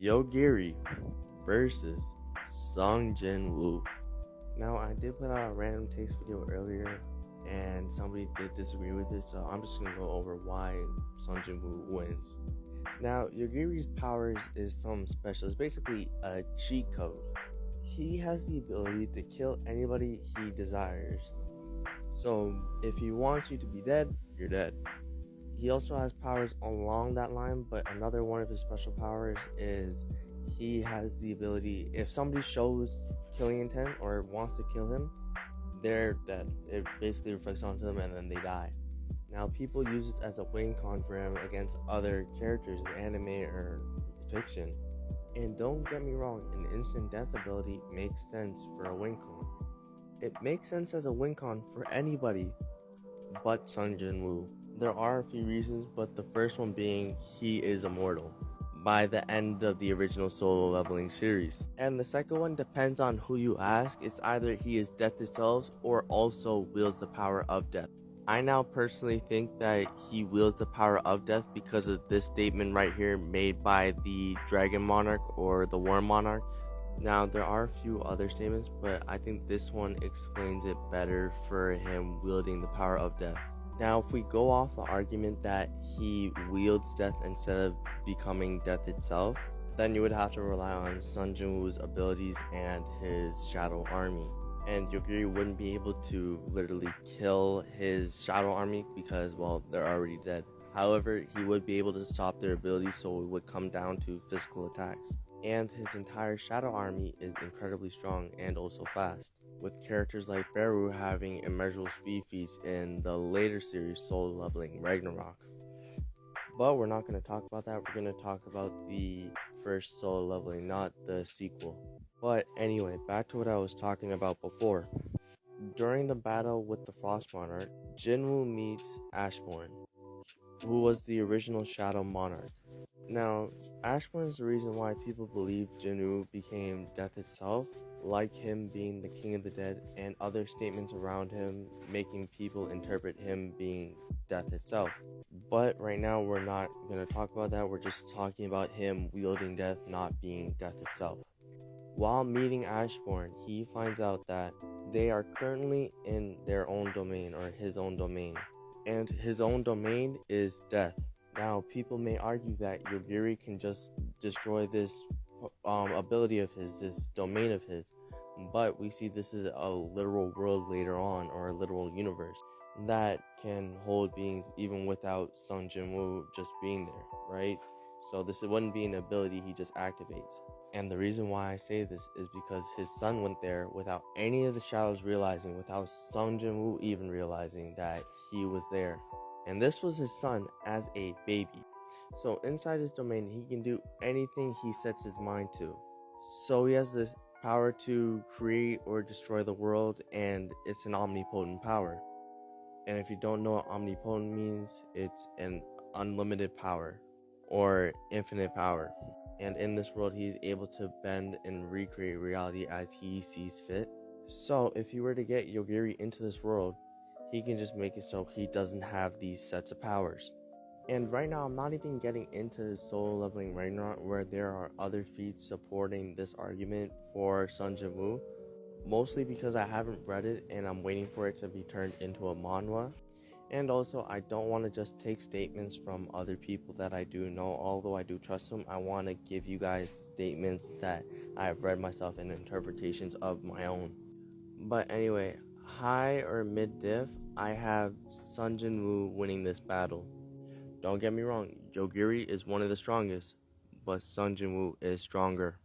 Yogiri versus Jin Woo. Now, I did put out a random takes video earlier, and somebody did disagree with it, so I'm just gonna go over why Jin Woo wins. Now, Yogiri's powers is something special. It's basically a cheat code. He has the ability to kill anybody he desires. So, if he wants you to be dead, you're dead. He also has powers along that line, but another one of his special powers is he has the ability, if somebody shows killing intent or wants to kill him, they're dead. It basically reflects onto them and then they die. Now, people use this as a win con for him against other characters in anime or fiction. And don't get me wrong, an instant death ability makes sense for a win con. It makes sense as a win con for anybody but Jin Woo. There are a few reasons, but the first one being he is immortal by the end of the original solo leveling series. And the second one depends on who you ask. It's either he is death itself or also wields the power of death. I now personally think that he wields the power of death because of this statement right here made by the Dragon Monarch or the War Monarch. Now, there are a few other statements, but I think this one explains it better for him wielding the power of death. Now, if we go off the argument that he wields death instead of becoming death itself, then you would have to rely on Jin Woo's abilities and his shadow army. And Yogiri wouldn't be able to literally kill his shadow army because, well, they're already dead. However, he would be able to stop their abilities, so it would come down to physical attacks. And his entire shadow army is incredibly strong and also fast, with characters like Beru having immeasurable speed feats in the later series solo leveling Ragnarok. But we're not going to talk about that. We're going to talk about the first solo leveling, not the sequel. But anyway, back to what I was talking about before. During the battle with the Frost Monarch, Jin Woo meets Ashbourne, who was the original Shadow Monarch. Now, Ashbourne is the reason why people believe Jin Woo became death itself, like him being the king of the dead, and other statements around him making people interpret him being death itself. But right now, we're not going to talk about that. We're just talking about him wielding death, not being death itself. While meeting Ashbourne, he finds out that they are currently in their own domain, or his own domain. And his own domain is death. Now, people may argue that Yogiri can just destroy this ability of his, this domain of his, but we see this is a literal world later on, or a literal universe, that can hold beings even without Jin Woo just being there, right? So this wouldn't be an ability he just activates. And the reason why I say this is because his son went there without any of the shadows realizing, without Jin Woo even realizing that he was there. And this was his son as a baby. So inside his domain, he can do anything he sets his mind to. So he has this power to create or destroy the world, and it's an omnipotent power. And if you don't know what omnipotent means, it's an unlimited power or infinite power. And in this world, he's able to bend and recreate reality as he sees fit. So if you were to get Yogiri into this world, he can just make it so he doesn't have these sets of powers. And right now, I'm not even getting into solo leveling Ragnarok, where there are other feats supporting this argument for Jin Woo, mostly because I haven't read it and I'm waiting for it to be turned into a manhwa. And also, I don't want to just take statements from other people that I do know. Although I do trust them, I want to give you guys statements that I have read myself and interpretations of my own. But anyway, high or mid diff, I have Jin Woo winning this battle. Don't get me wrong, Yogiri is one of the strongest, but Jin Woo is stronger.